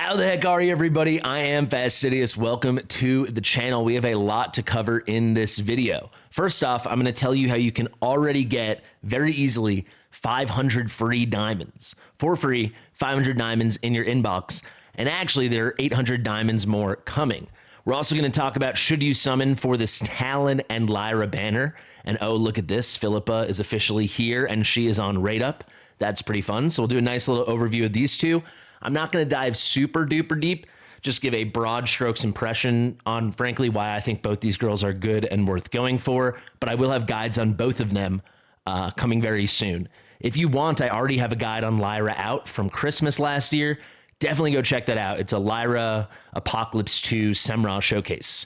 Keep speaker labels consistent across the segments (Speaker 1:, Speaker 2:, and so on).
Speaker 1: How the heck are you, everybody? I am Fastidious. Welcome to the channel. We have a lot to cover in this video. First off, I'm going to tell you how you can already get very easily 500 free diamonds. For free, 500 diamonds in your inbox. And actually, there are 800 diamonds more coming. We're also going to talk about should you summon for this Talon and Lyra banner. And oh, look at this. Philippa is officially here and she is on rate up. That's pretty fun. So we'll do a nice little overview of these two. I'm not going to dive super duper deep, just give a broad strokes impression on, frankly, why I think both these girls are good and worth going for, but I will have guides on both of them coming very soon. If you want, I already have a guide on Lyra out from Christmas last year. Definitely go check that out. It's a Lyra Apocalypse 2 Semra showcase.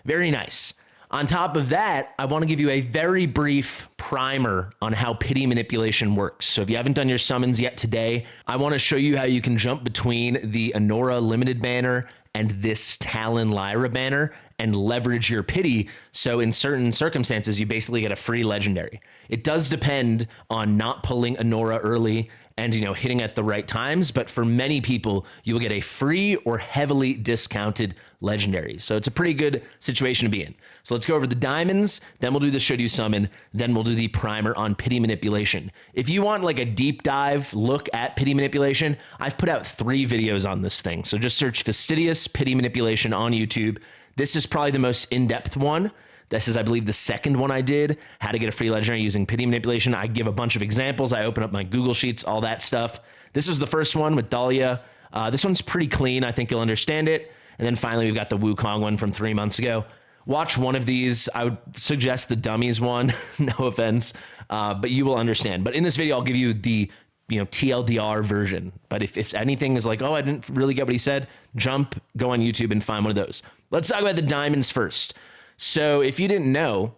Speaker 1: Very nice. On top of that, I want to give you a very brief primer on how pity manipulation works. So if you haven't done your summons yet today, I want to show you how you can jump between the Anora Limited banner and this Talon Lyra banner and leverage your pity. So in certain circumstances, you basically get a free legendary. It does depend on not pulling Anora early and hitting at the right times, but for many people, you will get a free or heavily discounted legendary. So it's a pretty good situation to be in. So let's go over the diamonds, then we'll do the should you summon, then we'll do the primer on pity manipulation. If you want like a deep dive look at pity manipulation, I've put out 3 videos on this thing. So just search Fastidious pity manipulation on YouTube. This is probably the most in-depth one. This is, I believe, the second one I did, how to get a free legendary using pity manipulation. I give a bunch of examples. I open up my Google Sheets, all that stuff. This was the first one with Dahlia. This one's pretty clean. I think you'll understand it. And then finally, we've got the Wukong one from 3 months ago. Watch one of these. I would suggest the dummies one. No offense, but you will understand. But in this video, I'll give you the TLDR version. But if anything is like, oh, I didn't really get what he said, jump, go on YouTube and find one of those. Let's talk about the diamonds first. So if you didn't know,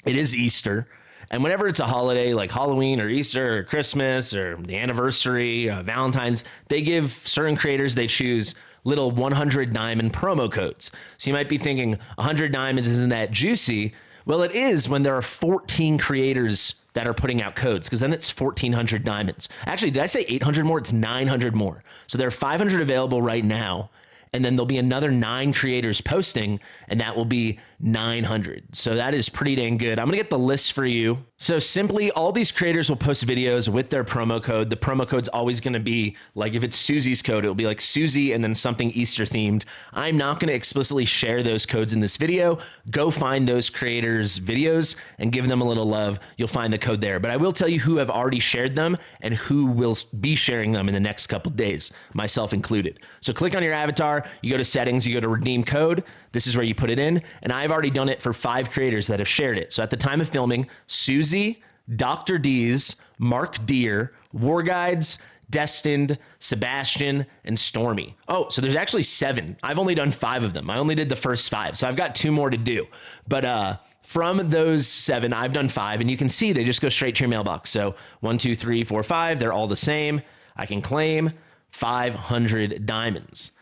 Speaker 1: it is Easter. And whenever it's a holiday like Halloween or Easter or Christmas or the anniversary, Valentine's, they give certain creators, they choose little 100 diamond promo codes. So you might be thinking 100 diamonds isn't that juicy. Well, it is when there are 14 creators that are putting out codes, because then it's 1,400 diamonds. Actually, did I say 800 more? It's 900 more. So there are 500 available right now. And then there'll be another 9 creators posting, and that will be 900. So that is pretty dang good. I'm gonna get the list for you. So simply, all these creators will post videos with their promo code. The promo code's always gonna be, like if it's Susie's code, it'll be like Susie and then something Easter themed. I'm not gonna explicitly share those codes in this video. Go find those creators' videos and give them a little love. You'll find the code there. But I will tell you who have already shared them and who will be sharing them in the next couple days, myself included. So click on your avatar, you go to settings, you go to redeem code. This is where you put it in. And I've already done it for 5 creators that have shared it. So at the time of filming, Susie, Dr. D's, Mark Deer, War Guides, Destined, Sebastian, and Stormy. Oh, so there's actually 7. I've only done 5 of them. I only did the first 5. So I've got 2 more to do. But from those 7, I've done 5. And you can see they just go straight to your mailbox. So 1, 2, 3, 4, 5. They're all the same. I can claim 500 diamonds.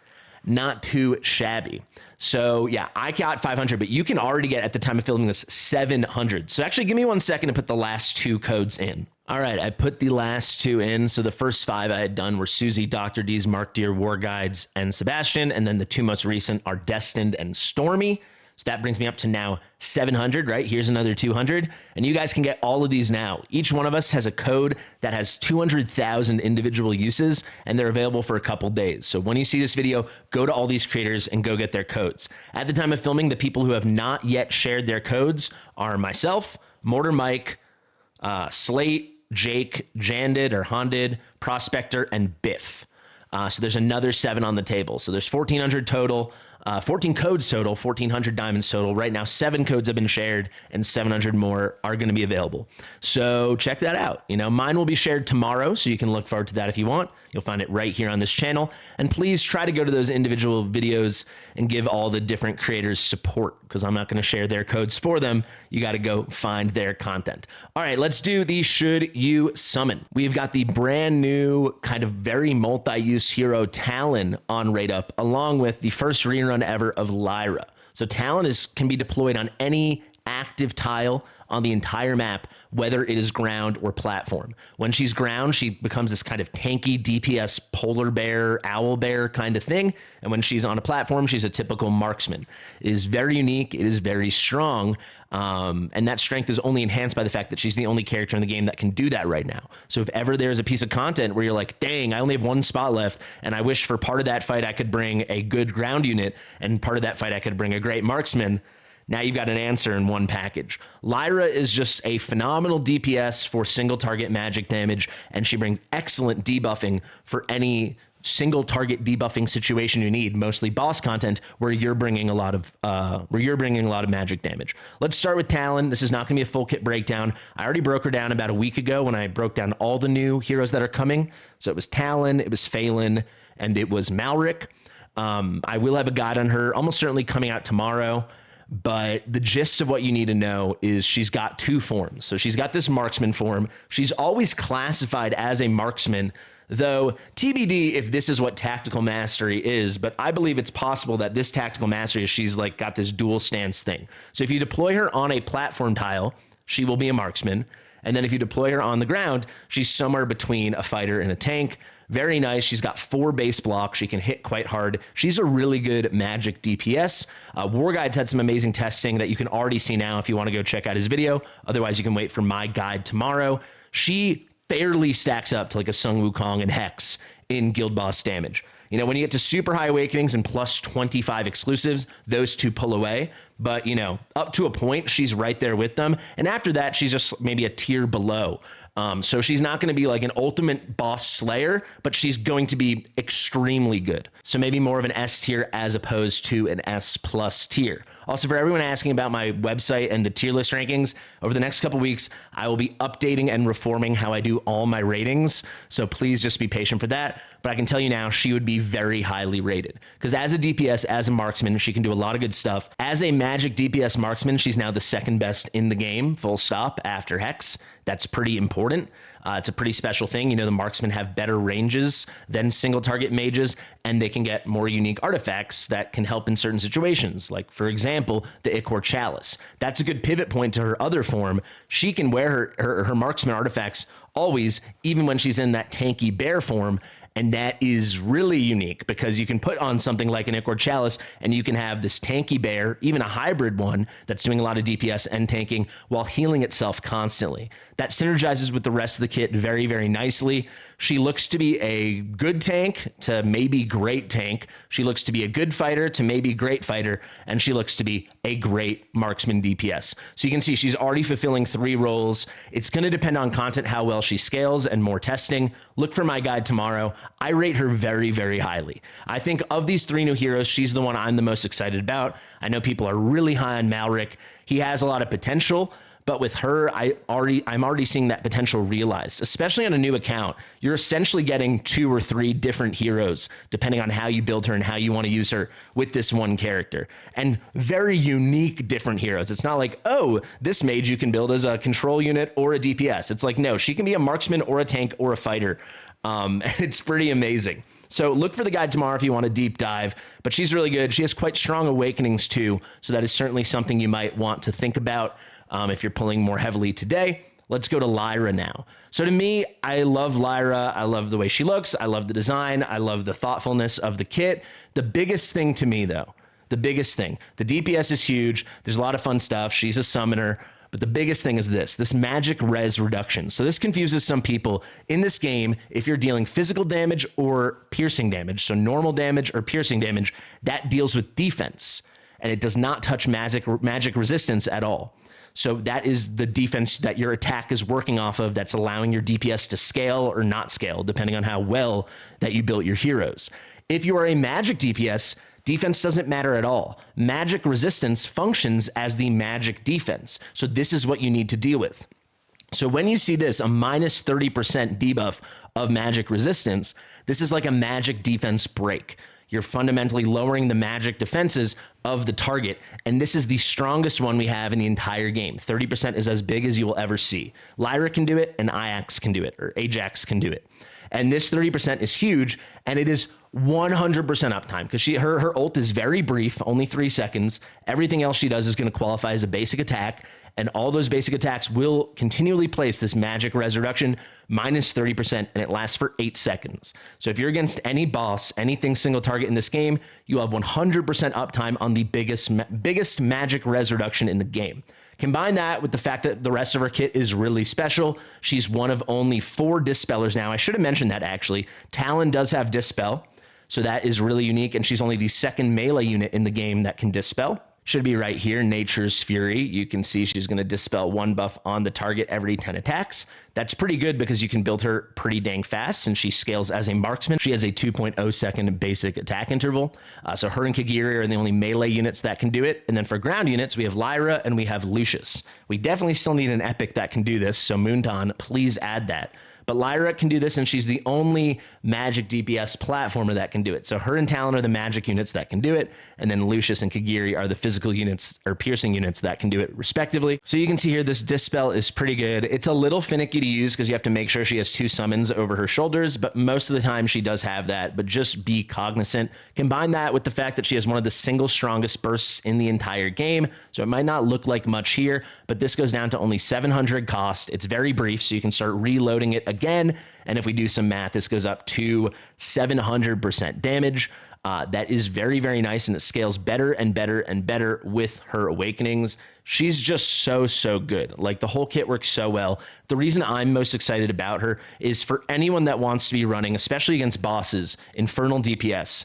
Speaker 1: Not too shabby. So yeah, I got 500, but you can already get, at the time of filming this, 700. So actually give me 1 second to put the last 2 codes in. All right, I put the last 2 in. So the first 5 I had done were Susie, Dr. D's, Mark Deer, War Guides, and Sebastian. And then the 2 most recent are Destined and Stormy. So that brings me up to now 700, right? Here's another 200. And you guys can get all of these now. Each one of us has a code that has 200,000 individual uses, and they're available for a couple days. So when you see this video, go to all these creators and go get their codes. At the time of filming, the people who have not yet shared their codes are myself, Mortar Mike, Slate, Jake, Jandid or Hondid, Prospector, and Biff. So there's another 7 on the table. So there's 1,400 total. 14 codes total, 1,400 diamonds total. Right now, 7 codes have been shared and 700 more are going to be available. So check that out. Mine will be shared tomorrow, so you can look forward to that if you want. You'll find it right here on this channel. And please try to go to those individual videos and give all the different creators support, because I'm not going to share their codes for them. You got to go find their content. All right, let's do the should you summon. We've got the brand new kind of very multi-use hero Talon on rate up, along with the first rerun ever of Lyra. So Talon can be deployed on any active tile on the entire map, whether it is ground or platform. When she's ground, she becomes this kind of tanky DPS polar bear, owl bear kind of thing. And when she's on a platform, she's a typical marksman. It is very unique. It is very strong. And that strength is only enhanced by the fact that she's the only character in the game that can do that right now. So if ever there's a piece of content where you're like, dang, I only have one spot left, and I wish for part of that fight I could bring a good ground unit, and part of that fight I could bring a great marksman, now you've got an answer in one package. Lyra is just a phenomenal DPS for single target magic damage, and she brings excellent debuffing for any single target debuffing situation you need, mostly boss content where you're bringing a lot of magic damage. Let's start with Talon. This is not going to be a full kit breakdown. I already broke her down about a week ago when I broke down all the new heroes that are coming. So it was Talon, it was Phelan, and it was Malric. I will have a guide on her, almost certainly coming out tomorrow. But the gist of what you need to know is she's got two forms. So she's got this marksman form. She's always classified as a marksman, though TBD if this is what tactical mastery is, but I believe it's possible that this tactical mastery is she's like got this dual stance thing. So if you deploy her on a platform tile, she will be a marksman. And then if you deploy her on the ground, she's somewhere between a fighter and a tank. Very nice. She's got 4 base blocks. She can hit quite hard. She's a really good magic DPS. War Guide's had some amazing testing that you can already see now if you want to go check out his video. Otherwise, you can wait for my guide tomorrow. She fairly stacks up to like a Sung Wukong and Hex in guild boss damage. You know, when you get to super high awakenings and plus 25 exclusives, those two pull away. But, you know, up to a point, she's right there with them. And after that, she's just maybe a tier below. So she's not going to be like an ultimate boss slayer, but she's going to be extremely good. So maybe more of an S tier as opposed to an S plus tier. Also, for everyone asking about my website and the tier list rankings, over the next couple weeks, I will be updating and reforming how I do all my ratings. So please just be patient for that. But I can tell you now, she would be very highly rated. Because as a DPS, as a marksman, she can do a lot of good stuff. As a magic DPS marksman, she's now the second best in the game, full stop, after Hex. That's pretty important. It's a pretty special thing. You know, the marksmen have better ranges than single target mages, and they can get more unique artifacts that can help in certain situations. Like, for example, the Ichor Chalice. That's a good pivot point to her other form. She can wear her marksman artifacts always, even when she's in that tanky bear form. And that is really unique because you can put on something like an Ichor Chalice and you can have this tanky bear, even a hybrid one that's doing a lot of DPS and tanking while healing itself constantly. That synergizes with the rest of the kit very, very nicely. She looks to be a good tank to maybe great tank. She looks to be a good fighter to maybe great fighter. And she looks to be a great marksman DPS. So you can see she's already fulfilling 3 roles. It's going to depend on content, how well she scales, and more testing. Look for my guide tomorrow. I rate her very, very highly. I think of these 3 new heroes, she's the one I'm the most excited about. I know people are really high on Malric. He has a lot of potential. But with her, I'm already seeing that potential realized, especially on a new account. You're essentially getting 2 or 3 different heroes, depending on how you build her and how you want to use her with this one character. And very unique different heroes. It's not like, oh, this mage you can build as a control unit or a DPS. It's like, no, she can be a marksman or a tank or a fighter. It's pretty amazing. So look for the guide tomorrow if you want a deep dive, but she's really good. She has quite strong awakenings too, so that is certainly something you might want to think about if you're pulling more heavily today. Let's go to Lyra now. So to me, I love Lyra. I love the way she looks. I love the design. I love the thoughtfulness of the kit. The biggest thing to me though, the DPS is huge. There's a lot of fun stuff. She's a summoner. But the biggest thing is this magic res reduction. So this confuses some people in this game. If you're dealing physical damage or piercing damage, so normal damage or piercing damage, that deals with defense. And it does not touch magic resistance at all. So that is the defense that your attack is working off of that's allowing your DPS to scale or not scale, depending on how well that you built your heroes. If you are a magic DPS, defense doesn't matter at all. Magic resistance functions as the magic defense. So this is what you need to deal with. So when you see this, a minus 30% debuff of magic resistance, this is like a magic defense break. You're fundamentally lowering the magic defenses of the target. And this is the strongest one we have in the entire game. 30% is as big as you will ever see. Lyra can do it, and Ajax can do it, or Ajax can do it. And this 30% is huge, and it is 100% uptime because her ult is very brief, only 3 seconds. Everything else she does is going to qualify as a basic attack, and all those basic attacks will continually place this magic resurrection minus 30%, and it lasts for 8 seconds. So if you're against any boss, anything single target in this game, you have 100% uptime on the biggest magic resurrection in the game. Combine that with the fact that the rest of her kit is really special. She's one of only 4 dispellers now. I should have mentioned that actually. Talon does have dispel, so that is really unique, and she's only the 2nd melee unit in the game that can dispel. Should be right here, Nature's Fury. You can see she's going to dispel 1 buff on the target every 10 attacks. That's pretty good because you can build her pretty dang fast, and she scales as a marksman. She has a 2.0 second basic attack interval. So her and Kagiri are the only melee units that can do it. And then for ground units, we have Lyra and we have Lucius. We definitely still need an epic that can do this, so Moonton, please add that. But Lyra can do this, and she's the only magic DPS platformer that can do it. So her and Talon are the magic units that can do it, and then Lucius and Kagiri are the physical units or piercing units that can do it respectively. So you can see here this dispel is pretty good. It's a little finicky to use because you have to make sure she has 2 summons over her shoulders, but most of the time she does have that, but just be cognizant. Combine that with the fact that she has one of the single strongest bursts in the entire game, so it might not look like much here, but this goes down to only 700 cost. It's very brief, so you can start reloading it again, and if we do some math, this goes up to 700% damage. That is very, very nice, and it scales better and better and better with her awakenings. She's just so good. Like, the whole kit works so well. The reason I'm most excited about her is for anyone that wants to be running, especially against bosses, Infernal DPS.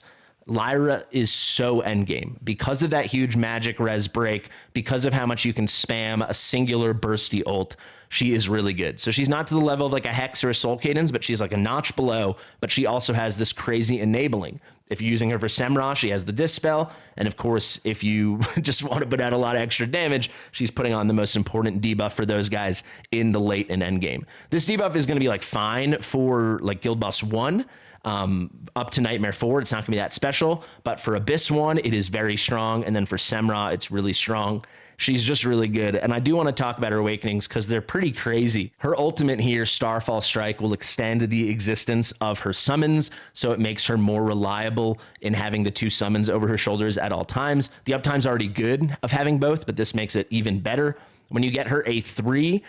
Speaker 1: Lyra is so endgame because of that huge magic res break, because of how much you can spam a singular bursty ult. She is really good. So she's not to the level of like a Hex or a Soul Cadence, but she's like a notch below, but she also has this crazy enabling. If you're using her for Semra, she has the Dispel. And of course, if you just want to put out a lot of extra damage, she's putting on the most important debuff for those guys in the late and end game. This debuff is going to be like fine for like Guild Boss 1. Up to Nightmare 4, it's not gonna be that special, but for Abyss 1, it is very strong, and then for Semra, it's really strong. She's just really good, and I do want to talk about her awakenings because they're pretty crazy. Her ultimate here, Starfall Strike, will extend the existence of her summons, so it makes her more reliable in having the 2 summons over her shoulders at all times. The uptime's already good of having both, but this makes it even better. When you get her a 3,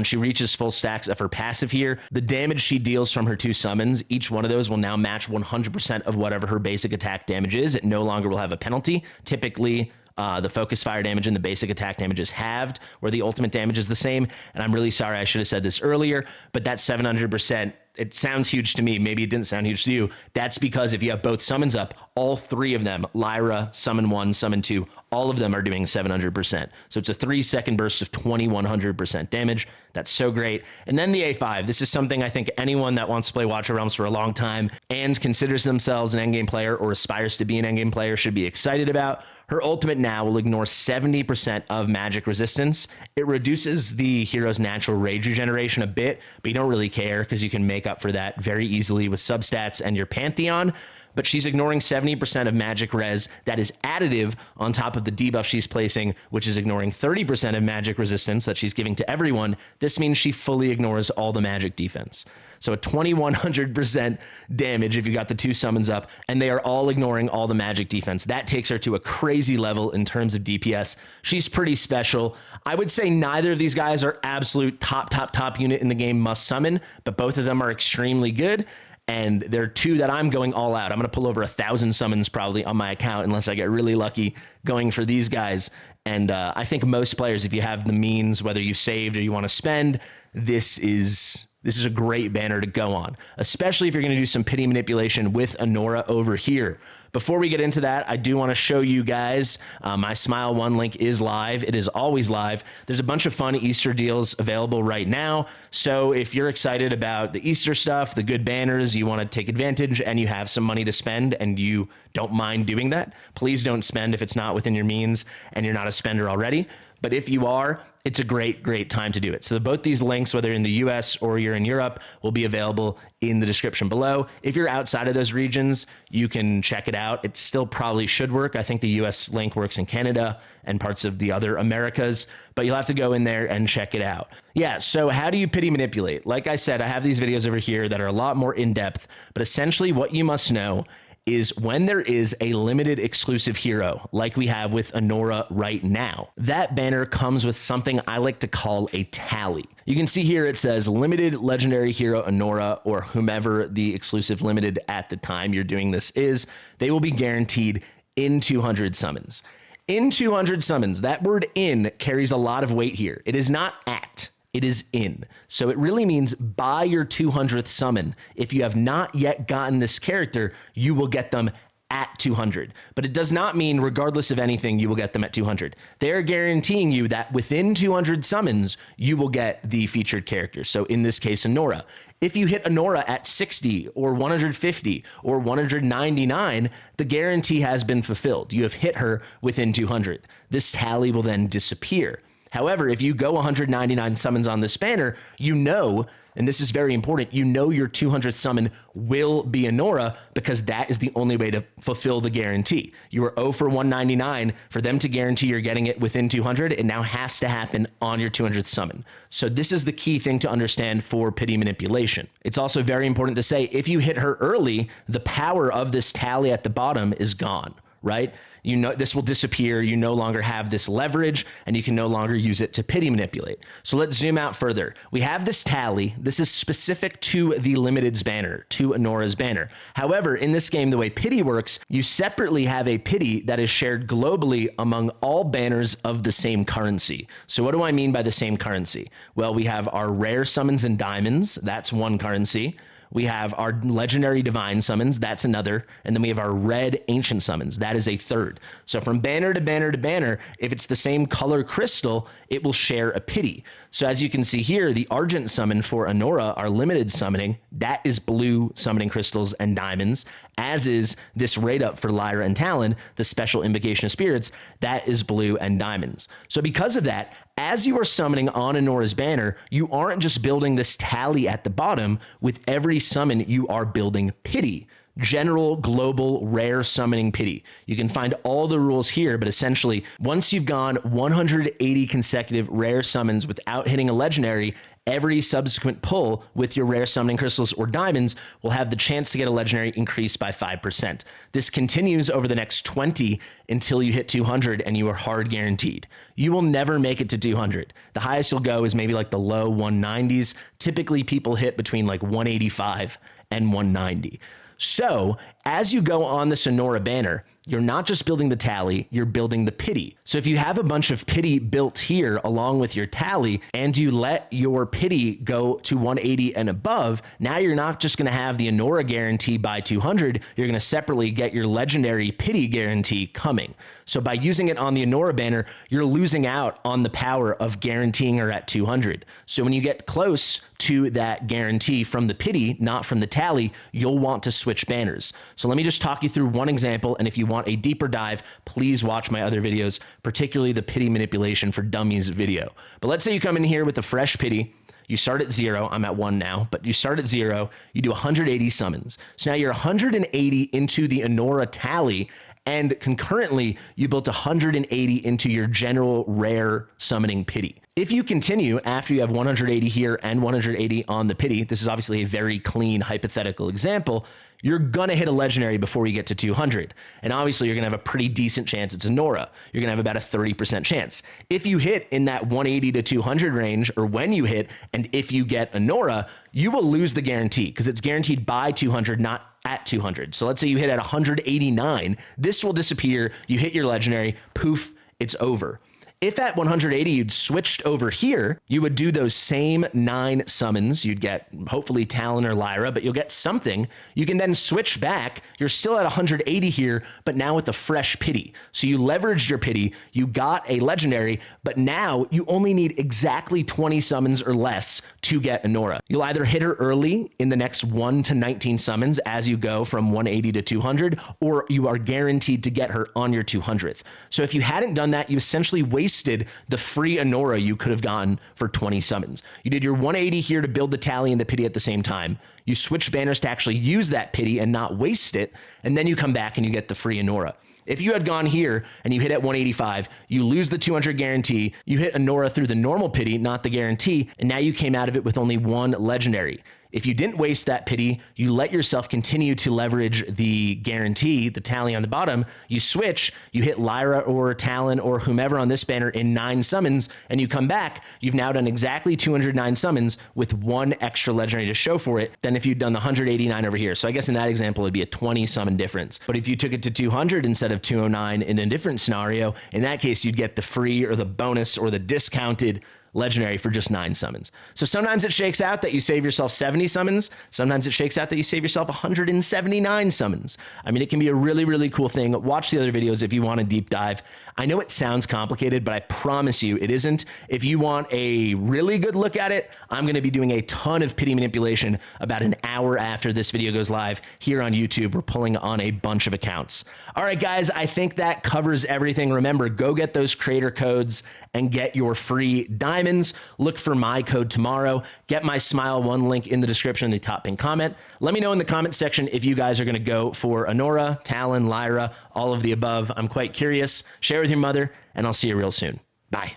Speaker 1: she reaches full stacks of her passive here. The damage she deals from her 2 summons, each one of those will now match 100% of whatever her basic attack damage is. It no longer will have a penalty. Typically, the focus fire damage and the basic attack damage is halved, where the ultimate damage is the same. And I'm really sorry, I should have said this earlier, but that 700%, it sounds huge to me. Maybe it didn't sound huge to you. That's because if you have both summons up, all 3 of them, Lyra, Summon 1, Summon 2, all of them are doing 700%. So it's a 3-second burst of 2100% damage. That's so great. And then the A5. This is something I think anyone that wants to play Watcher Realms for a long time and considers themselves an endgame player or aspires to be an endgame player should be excited about. Her ultimate now will ignore 70% of magic resistance. It reduces the hero's natural rage regeneration a bit, but you don't really care because you can make up for that very easily with substats and your Pantheon. But she's ignoring 70% of magic res that is additive on top of the debuff she's placing, which is ignoring 30% of magic resistance that she's giving to everyone. This means she fully ignores all the magic defense. So a 2100% damage if you got the 2 summons up, and they are all ignoring all the magic defense. That takes her to a crazy level in terms of DPS. She's pretty special. I would say neither of these guys are absolute top unit in the game must summon, but both of them are extremely good. And there are 2 that I'm going all out. I'm going to pull over 1,000 summons probably on my account unless I get really lucky going for these guys. And I think most players, if you have the means, whether you saved or you want to spend, this is a great banner to go on, especially if you're going to do some pity manipulation with Anora over here. Before we get into that, I do want to show you guys my Smile 1 link is live. It is always live. There's a bunch of fun Easter deals available right now. So if you're excited about the Easter stuff, the good banners, you want to take advantage and you have some money to spend and you don't mind doing that, please don't spend if it's not within your means and you're not a spender already. But if you are, it's a great time to do it. So both these links, whether in the US or you're in Europe, will be available in the description below. If you're outside of those regions, you can check it out. It still probably should work. I think the US link works in Canada and parts of the other Americas, but you'll have to go in there and check it out. Yeah, so how do you pity manipulate? Like I said, I have these videos over here that are a lot more in-depth, but essentially what you must know is when there is a limited exclusive hero, like we have with Anora right now, that banner comes with something I like to call a tally. You can see here it says limited legendary hero Anora, or whomever the exclusive limited at the time you're doing this is, they will be guaranteed in 200 summons. In 200 summons, that word in carries a lot of weight here. It is not at. It is in. So it really means by your 200th summon. If you have not yet gotten this character, you will get them at 200. But it does not mean regardless of anything, you will get them at 200. They're guaranteeing you that within 200 summons, you will get the featured character. So in this case, Anora. If you hit Anora at 60 or 150 or 199, the guarantee has been fulfilled. You have hit her within 200. This tally will then disappear. However, if you go 199 summons on this banner, you know, and this is very important, you know your 200th summon will be Anora because that is the only way to fulfill the guarantee. You are 0 for 199. For them to guarantee you're getting it within 200, it now has to happen on your 200th summon. So this is the key thing to understand for pity manipulation. It's also very important to say, if you hit her early, the power of this tally at the bottom is gone, right? You know, this will disappear. You no longer have this leverage and you can no longer use it to pity manipulate. So let's zoom out further. We have this tally. This is specific to the limited's banner, to Anora's banner. However, in this game, the way pity works, you separately have a pity that is shared globally among all banners of the same currency. So what do I mean by the same currency? Well, we have our rare summons and diamonds. That's one currency. We have our legendary divine summons, that's another, and then we have our red ancient summons, that is a third. So from banner to banner to banner, if it's the same color crystal, it will share a pity. So as you can see here, the Argent summon for Anora, our limited summoning, that is blue summoning crystals and diamonds, as is this rate up for Lyra and Talon, the special invocation of spirits, that is blue and diamonds. So because of that, as you are summoning on Anora's banner, you aren't just building this tally at the bottom. With every summon, you are building pity. General, global, rare summoning pity. You can find all the rules here, but essentially, once you've gone 180 consecutive rare summons without hitting a legendary, every subsequent pull with your rare summoning crystals or diamonds will have the chance to get a legendary increased by 5%. This continues over the next 20 until you hit 200 and you are hard guaranteed. You will never make it to 200. The highest you'll go is maybe like the low 190s. Typically people hit between like 185 and 190. So as you go on the Anora banner, you're not just building the tally, you're building the pity. So if you have a bunch of pity built here along with your tally, and you let your pity go to 180 and above, now you're not just going to have the Anora guarantee by 200, you're going to separately get your legendary pity guarantee coming. So by using it on the Anora banner, you're losing out on the power of guaranteeing her at 200. So when you get close to that guarantee from the pity, not from the tally, you'll want to switch banners. So let me just talk you through one example, and if you want a deeper dive, please watch my other videos, particularly the pity manipulation for dummies video. But let's say you come in here with a fresh pity. You start at 0. I'm at 1 now, but you start at 0. You do 180 summons. So now you're 180 into the Anora tally, and concurrently, you built 180 into your general rare summoning pity. If you continue after you have 180 here and 180 on the pity, this is obviously a very clean hypothetical example, you're going to hit a legendary before you get to 200. And obviously, you're going to have a pretty decent chance it's Anora. You're going to have about a 30% chance. If you hit in that 180 to 200 range, or when you hit, and if you get Anora, you will lose the guarantee because it's guaranteed by 200, not at 200. So let's say you hit at 189, this will disappear. You hit your legendary, poof, it's over. If at 180 you'd switched over here, you would do those same 9 summons. You'd get hopefully Talon or Lyra, but you'll get something. You can then switch back. You're still at 180 here, but now with a fresh pity. So you leveraged your pity, you got a legendary, but now you only need exactly 20 summons or less to get Anora. You'll either hit her early in the next 1 to 19 summons as you go from 180 to 200, or you are guaranteed to get her on your 200th. So if you hadn't done that, you essentially wasted wasted the free Honora you could have gotten for 20 summons. You did your 180 here to build the tally and the pity at the same time. You switched banners to actually use that pity and not waste it, and then you come back and you get the free Honora. If you had gone here and you hit at 185, you lose the 200 guarantee, you hit Honora through the normal pity, not the guarantee, and now you came out of it with only one legendary. If you didn't waste that pity, you let yourself continue to leverage the guarantee, the tally on the bottom, you switch, you hit Lyra or Talon or whomever on this banner in 9 summons, and you come back, you've now done exactly 209 summons with one extra legendary to show for it than if you'd done the 189 over here. So I guess in that example, it'd be a 20 summon difference. But if you took it to 200 instead of 209 in a different scenario, in that case, you'd get the free or the bonus or the discounted legendary for just 9 summons. So sometimes it shakes out that you save yourself 70 summons. Sometimes it shakes out that you save yourself 179 summons. I mean, it can be a really, really cool thing. Watch the other videos if you want a deep dive. I know it sounds complicated, but I promise you it isn't. If you want a really good look at it, I'm going to be doing a ton of pity manipulation about an hour after this video goes live here on YouTube. We're pulling on a bunch of accounts. All right, guys, I think that covers everything. Remember, go get those creator codes and get your free diamonds. Look for my code tomorrow. Get my Smile 1 link in the description in the top pinned comment. Let me know in the comment section if you guys are going to go for Honora, Talon, Lyra, all of the above. I'm quite curious. Share with your mother, and I'll see you real soon. Bye.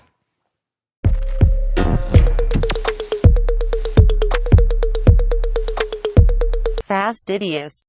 Speaker 2: Fastidious.